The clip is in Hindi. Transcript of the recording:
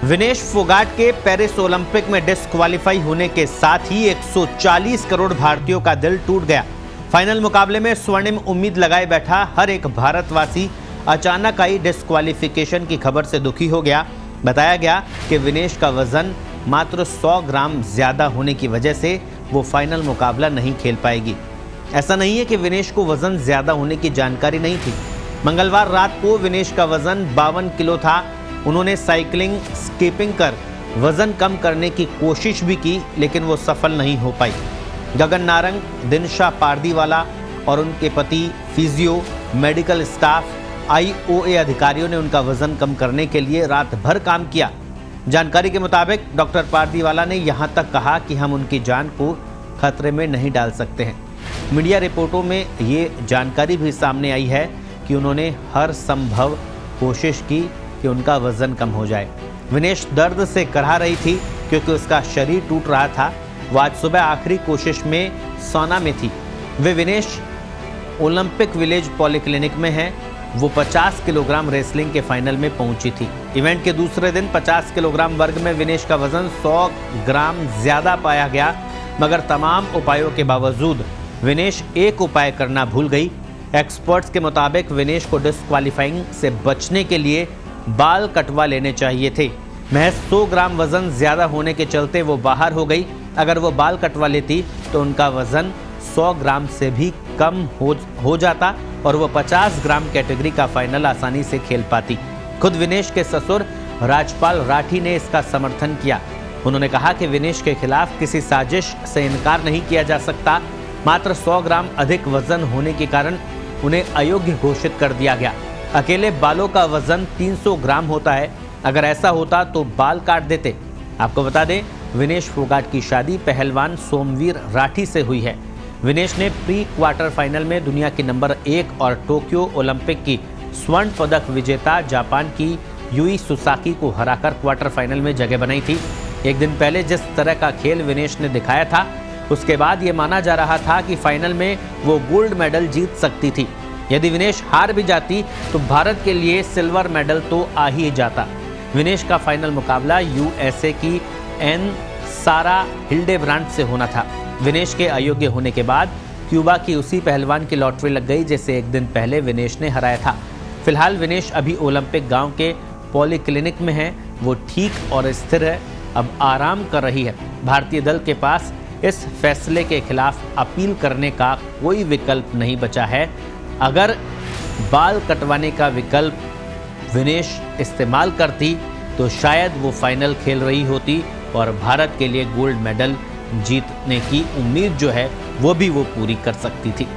विनेश फोगाट के पेरिस ओलंपिक में डिस्क्वालीफाई होने के साथ ही 140 करोड़ भारतीयों का दिल टूट गया। फाइनल मुकाबले में स्वर्णिम उम्मीद लगाए बैठा हर एक भारतवासी अचानक आई डिस्क्वालिफिकेशन की खबर से दुखी हो गया। बताया गया कि विनेश का वजन मात्र 100 ग्राम ज्यादा होने की वजह से वो फाइनल मुकाबला नहीं खेल पाएगी। ऐसा नहीं है कि विनेश को वजन ज्यादा होने की जानकारी नहीं थी। मंगलवार रात को विनेश का वजन 52 किलो था। उन्होंने साइकिलिंग, स्कीपिंग कर वजन कम करने की कोशिश भी की, लेकिन वो सफल नहीं हो पाई। गगन नारंग, दिनशा पारदीवाला और उनके पति, फिजियो, मेडिकल स्टाफ, IOA अधिकारियों ने उनका वजन कम करने के लिए रात भर काम किया। जानकारी के मुताबिक डॉक्टर पारदीवाला ने यहां तक कहा कि हम उनकी जान को खतरे में नहीं डाल सकते हैं। मीडिया रिपोर्टों में ये जानकारी भी सामने आई है कि उन्होंने हर संभव कोशिश की कि उनका वजन कम हो जाए। विनेश दर्द से कराह रही थी क्योंकि उसका शरीर टूट रहा था। वो आज सुबह आखिरी कोशिश में सौना में थी। वे विनेश ओलंपिक विलेज पॉलीक्लिनिक में हैं। वो 50 किलोग्राम रेसलिंग के फाइनल में पहुंची थी। इवेंट के दूसरे दिन 50 किलोग्राम वर्ग में विनेश का वजन 100 ग्राम ज्यादा पाया गया, मगर तमाम उपायों के बावजूद विनेश एक उपाय करना भूल गई। एक्सपर्ट्स के मुताबिक विनेश को डिस्क्वालीफाइंग से बचने के लिए बाल कटवा लेने चाहिए थे। महज 100 ग्राम वजन ज्यादा होने के चलते वो बाहर हो गई। अगर वो बाल कटवा लेती तो उनका वजन 100 ग्राम से भी कम हो जाता और वो 50 ग्राम कैटेगरी का फाइनल आसानी से खेल पाती। खुद विनेश के ससुर राजपाल राठी ने इसका समर्थन किया। उन्होंने कहा कि विनेश के खिलाफ किसी साजिश से इनकार नहीं किया जा सकता। मात्र 100 ग्राम अधिक वजन होने के कारण उन्हें अयोग्य घोषित कर दिया गया। अकेले बालों का वजन 300 ग्राम होता है। अगर ऐसा होता तो बाल काट देते। आपको बता दें, विनेश फोगाट की शादी पहलवान सोमवीर राठी से हुई है। विनेश ने प्री क्वार्टर फाइनल में दुनिया की नंबर 1 और टोक्यो ओलंपिक की स्वर्ण पदक विजेता जापान की यूई सुसाकी को हराकर क्वार्टर फाइनल में जगह बनाई थी। एक दिन पहले जिस तरह का खेल विनेश ने दिखाया था, उसके बाद ये माना जा रहा था कि फाइनल में वो गोल्ड मेडल जीत सकती थी। यदि विनेश हार भी जाती तो भारत के लिए सिल्वर मेडल तो आ ही जाता। विनेश का फाइनल मुकाबला USA की एन सारा हिल्डेब्रांड से होना था। विनेश के अयोग्य होने के बाद क्यूबा की उसी पहलवान की लॉटरी लग गई जिसे एक दिन पहले विनेश ने हराया था। फिलहाल विनेश अभी ओलंपिक गांव के पॉलीक्लिनिक में है। वो ठीक और स्थिर है, अब आराम कर रही है। भारतीय दल के पास इस फैसले के खिलाफ अपील करने का कोई विकल्प नहीं बचा है। अगर बाल कटवाने का विकल्प विनेश इस्तेमाल करती तो शायद वो फाइनल खेल रही होती और भारत के लिए गोल्ड मेडल जीतने की उम्मीद जो है वो भी वो पूरी कर सकती थी।